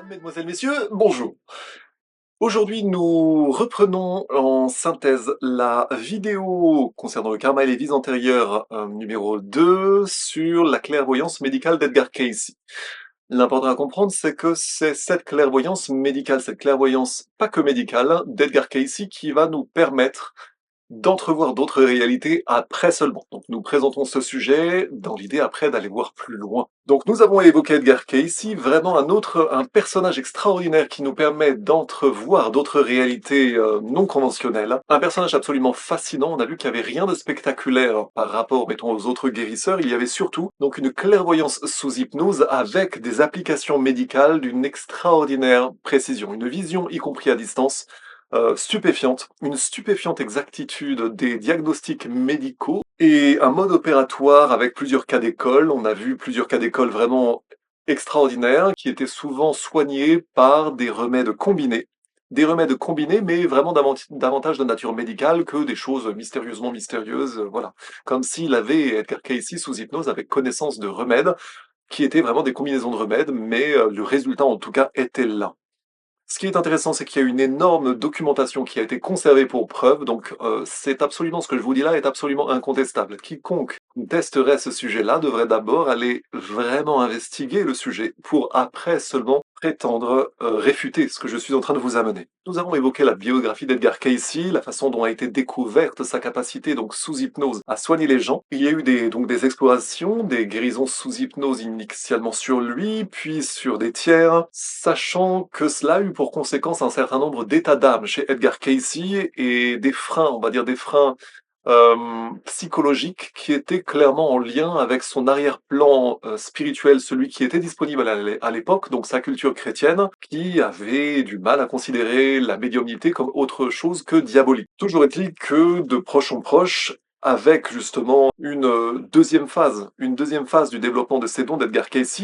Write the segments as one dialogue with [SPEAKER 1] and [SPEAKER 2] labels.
[SPEAKER 1] Mesdemoiselles, Messieurs, bonjour. Aujourd'hui, nous reprenons en synthèse la vidéo concernant le karma et les vies antérieures numéro 2 sur la clairvoyance médicale d'Edgar Cayce. L'important à comprendre, c'est que c'est cette clairvoyance médicale, cette clairvoyance pas que médicale d'Edgar Cayce qui va nous permettre d'entrevoir d'autres réalités après seulement. Donc nous présentons ce sujet dans l'idée après d'aller voir plus loin. Donc nous avons évoqué Edgar Cayce, vraiment un personnage extraordinaire qui nous permet d'entrevoir d'autres réalités non conventionnelles. Un personnage absolument fascinant, on a vu qu'il n'y avait rien de spectaculaire par rapport, mettons, aux autres guérisseurs, il y avait surtout donc une clairvoyance sous hypnose avec des applications médicales d'une extraordinaire précision, une vision y compris à distance, stupéfiante, une stupéfiante exactitude des diagnostics médicaux et un mode opératoire avec plusieurs cas d'école. On a vu plusieurs cas d'école vraiment extraordinaires qui étaient souvent soignés par des remèdes combinés. Des remèdes combinés, mais vraiment davantage de nature médicale que des choses mystérieusement mystérieuses, voilà. Comme s'il avait, Edgar Cayce, sous hypnose, avec connaissance de remèdes, qui étaient vraiment des combinaisons de remèdes, mais le résultat, en tout cas, était là. Ce qui est intéressant, c'est qu'il y a une énorme documentation qui a été conservée pour preuve, donc c'est absolument ce que je vous dis là est absolument incontestable. Quiconque testerait ce sujet-là devrait d'abord aller vraiment investiguer le sujet pour après seulement prétendre réfuter ce que je suis en train de vous amener. Nous avons évoqué la biographie d'Edgar Cayce, la façon dont a été découverte sa capacité donc sous hypnose à soigner les gens. Il y a eu des explorations, des guérisons sous hypnose initialement sur lui, puis sur des tiers, sachant que cela a eu pour conséquence un certain nombre d'états d'âme chez Edgar Cayce et des freins, on va dire des freins psychologiques qui étaient clairement en lien avec son arrière-plan spirituel, celui qui était disponible à l'époque, donc sa culture chrétienne, qui avait du mal à considérer la médiumnité comme autre chose que diabolique. Toujours est-il que de proche en proche, avec justement une deuxième phase du développement de ces dons d'Edgar Cayce,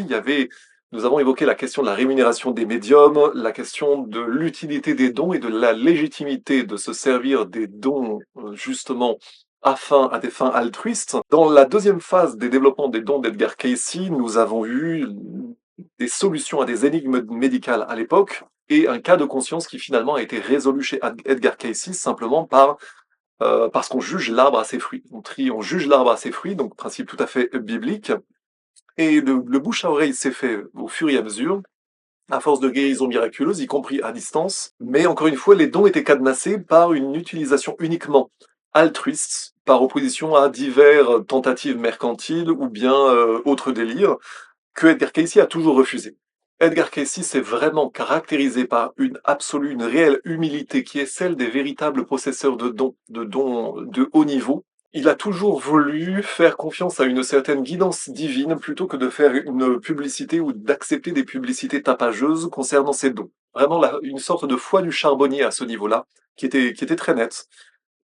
[SPEAKER 1] nous avons évoqué la question de la rémunération des médiums, la question de l'utilité des dons et de la légitimité de se servir des dons, justement, à des fins altruistes. Dans la deuxième phase des développements des dons d'Edgar Cayce, nous avons eu des solutions à des énigmes médicales à l'époque et un cas de conscience qui finalement a été résolu chez Edgar Cayce simplement parce qu'on juge l'arbre à ses fruits. On juge l'arbre à ses fruits, donc principe tout à fait biblique. Et le bouche à oreille s'est fait au fur et à mesure, à force de guérisons miraculeuses, y compris à distance. Mais encore une fois, les dons étaient cadenassés par une utilisation uniquement altruiste, par opposition à divers tentatives mercantiles ou bien autres délires que Edgar Cayce a toujours refusé. Edgar Cayce s'est vraiment caractérisé par une réelle humilité qui est celle des véritables possesseurs de dons de haut niveau. Il a toujours voulu faire confiance à une certaine guidance divine plutôt que de faire une publicité ou d'accepter des publicités tapageuses concernant ses dons. Vraiment une sorte de foi du charbonnier à ce niveau-là, qui était très nette.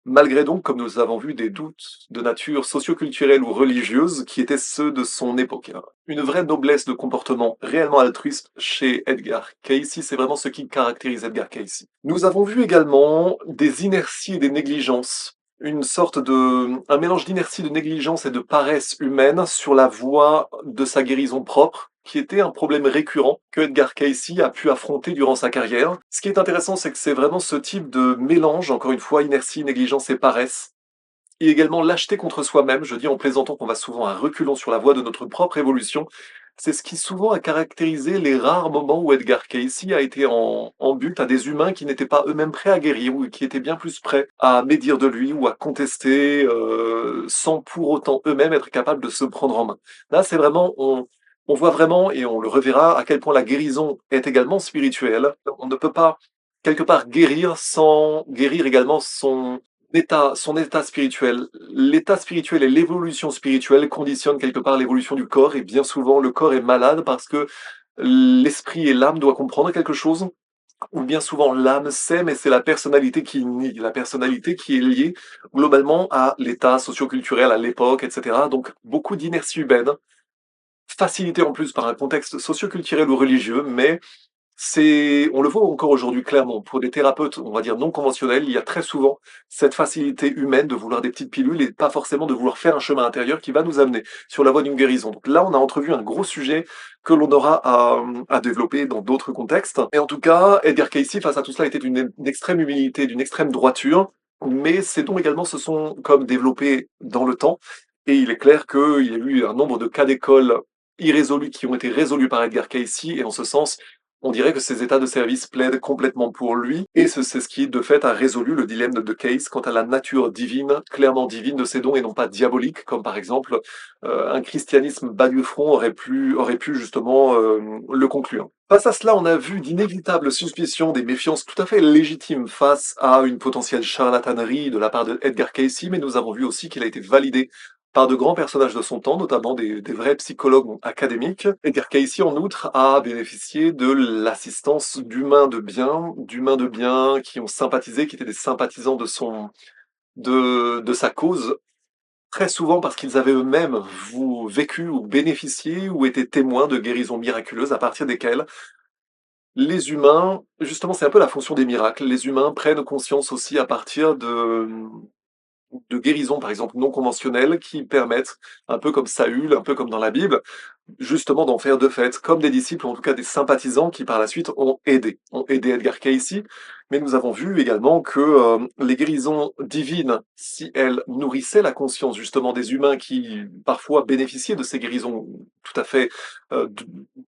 [SPEAKER 1] Malgré donc, comme nous avons vu, des doutes de nature socioculturelle ou religieuse qui étaient ceux de son époque. Une vraie noblesse de comportement réellement altruiste chez Edgar Cayce, c'est vraiment ce qui caractérise Edgar Cayce. Nous avons vu également des inerties et des négligences, un mélange d'inertie, de négligence et de paresse humaine sur la voie de sa guérison propre, qui était un problème récurrent que Edgar Cayce a pu affronter durant sa carrière. Ce qui est intéressant, c'est que c'est vraiment ce type de mélange, encore une fois, inertie, négligence et paresse, et également lâcheté contre soi-même, je dis en plaisantant qu'on va souvent à reculons sur la voie de notre propre évolution. C'est ce qui souvent a caractérisé les rares moments où Edgar Cayce a été en but à des humains qui n'étaient pas eux-mêmes prêts à guérir ou qui étaient bien plus prêts à médire de lui ou à contester sans pour autant eux-mêmes être capables de se prendre en main. Là, c'est vraiment, on voit vraiment, et on le reverra, à quel point la guérison est également spirituelle. On ne peut pas, quelque part, guérir sans guérir également son état spirituel. L'état spirituel et l'évolution spirituelle conditionnent quelque part l'évolution du corps, et bien souvent le corps est malade parce que l'esprit et l'âme doivent comprendre quelque chose, ou bien souvent l'âme sait, mais c'est la personnalité qui nie, la personnalité qui est liée globalement à l'état socioculturel, à l'époque, etc. Donc beaucoup d'inertie humaine, facilitée en plus par un contexte socioculturel ou religieux, mais On le voit encore aujourd'hui clairement. Pour des thérapeutes, on va dire non conventionnels, il y a très souvent cette facilité humaine de vouloir des petites pilules et pas forcément de vouloir faire un chemin intérieur qui va nous amener sur la voie d'une guérison. Donc là, on a entrevu un gros sujet que l'on aura à développer dans d'autres contextes. Et en tout cas, Edgar Cayce, face à tout cela, était d'une extrême humilité, d'une extrême droiture, mais ces dons également se sont comme développés dans le temps. Et il est clair qu'il y a eu un nombre de cas d'école irrésolus qui ont été résolus par Edgar Cayce, et en ce sens, on dirait que ces états de service plaident complètement pour lui, et c'est ce qui, de fait, a résolu le dilemme de Case quant à la nature divine, clairement divine de ses dons et non pas diabolique, comme par exemple un christianisme bas du front aurait pu justement le conclure. Face à cela, on a vu d'inévitables suspicions, des méfiances tout à fait légitimes face à une potentielle charlatanerie de la part de Edgar Cayce, mais nous avons vu aussi qu'il a été validé par de grands personnages de son temps, notamment des vrais psychologues académiques. Edgar Cayce, en outre, a bénéficié de l'assistance d'humains de bien qui ont sympathisé, qui étaient des sympathisants de sa cause, très souvent parce qu'ils avaient eux-mêmes vécu ou bénéficié ou été témoins de guérisons miraculeuses à partir desquelles les humains, justement, c'est un peu la fonction des miracles, les humains prennent conscience aussi à partir de guérisons, par exemple, non conventionnelles qui permettent, un peu comme Saül, un peu comme dans la Bible, justement d'en faire de fait, comme des disciples, ou en tout cas des sympathisants qui par la suite ont aidé Edgar Cayce, mais nous avons vu également que les guérisons divines, si elles nourrissaient la conscience justement des humains qui parfois bénéficiaient de ces guérisons tout à fait euh, d-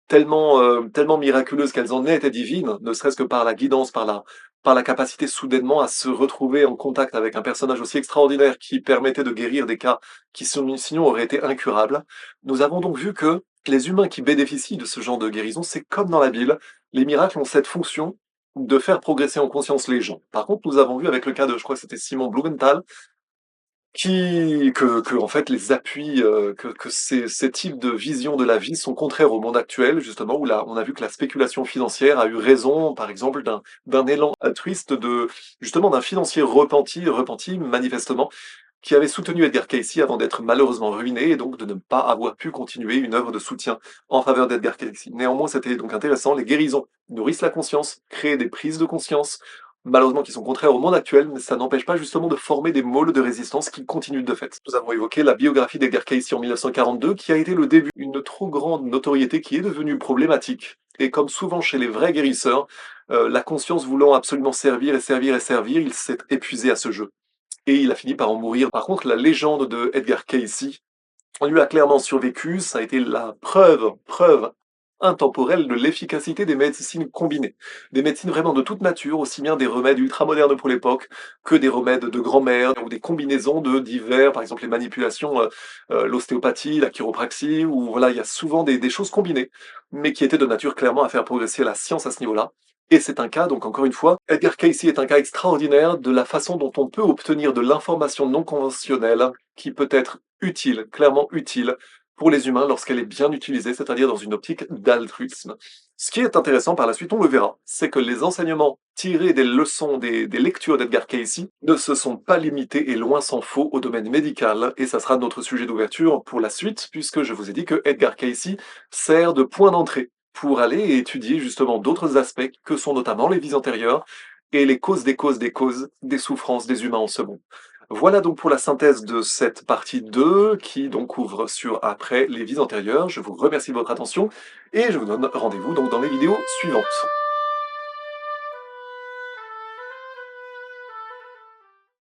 [SPEAKER 1] tellement miraculeuses qu'elles en étaient divines, ne serait-ce que par la guidance, par la capacité soudainement à se retrouver en contact avec un personnage aussi extraordinaire qui permettait de guérir des cas qui sinon auraient été incurables. Nous avons donc vu que les humains qui bénéficient de ce genre de guérison, c'est comme dans la Bible, les miracles ont cette fonction de faire progresser en conscience les gens. Par contre, nous avons vu avec le cas de, je crois que c'était Simon Blumenthal, que en fait les appuis, que ces types de visions de la vie sont contraires au monde actuel, justement, où là, on a vu que la spéculation financière a eu raison, par exemple, d'un élan altruiste justement, d'un financier repenti manifestement, qui avait soutenu Edgar Cayce avant d'être malheureusement ruiné et donc de ne pas avoir pu continuer une œuvre de soutien en faveur d'Edgar Cayce. Néanmoins, c'était donc intéressant. Les guérisons nourrissent la conscience, créent des prises de conscience, malheureusement qui sont contraires au monde actuel, mais ça n'empêche pas justement de former des môles de résistance qui continuent de fait. Nous avons évoqué la biographie d'Edgar Cayce en 1942, qui a été le début d'une trop grande notoriété qui est devenue problématique. Et comme souvent chez les vrais guérisseurs, la conscience voulant absolument servir et servir et servir, il s'est épuisé à ce jeu et il a fini par en mourir. Par contre, la légende de Edgar Cayce, on lui a clairement survécu, ça a été la preuve intemporelle de l'efficacité des médecines combinées. Des médecines vraiment de toute nature, aussi bien des remèdes ultramodernes pour l'époque que des remèdes de grand-mère ou des combinaisons de divers, par exemple les manipulations, l'ostéopathie, la chiropraxie, où voilà, il y a souvent des choses combinées, mais qui étaient de nature clairement à faire progresser la science à ce niveau-là. Et c'est un cas, donc encore une fois, Edgar Cayce est un cas extraordinaire de la façon dont on peut obtenir de l'information non conventionnelle qui peut être utile, clairement utile, pour les humains lorsqu'elle est bien utilisée, c'est-à-dire dans une optique d'altruisme. Ce qui est intéressant par la suite, on le verra, c'est que les enseignements tirés des leçons des lectures d'Edgar Cayce ne se sont pas limités et loin s'en faut au domaine médical, et ça sera notre sujet d'ouverture pour la suite, puisque je vous ai dit que Edgar Cayce sert de point d'entrée pour aller étudier justement d'autres aspects que sont notamment les vies antérieures et les causes des causes des causes des souffrances des humains en ce monde. Voilà donc pour la synthèse de cette partie 2 qui donc ouvre sur après les vies antérieures. Je vous remercie de votre attention et je vous donne rendez-vous donc dans les vidéos suivantes.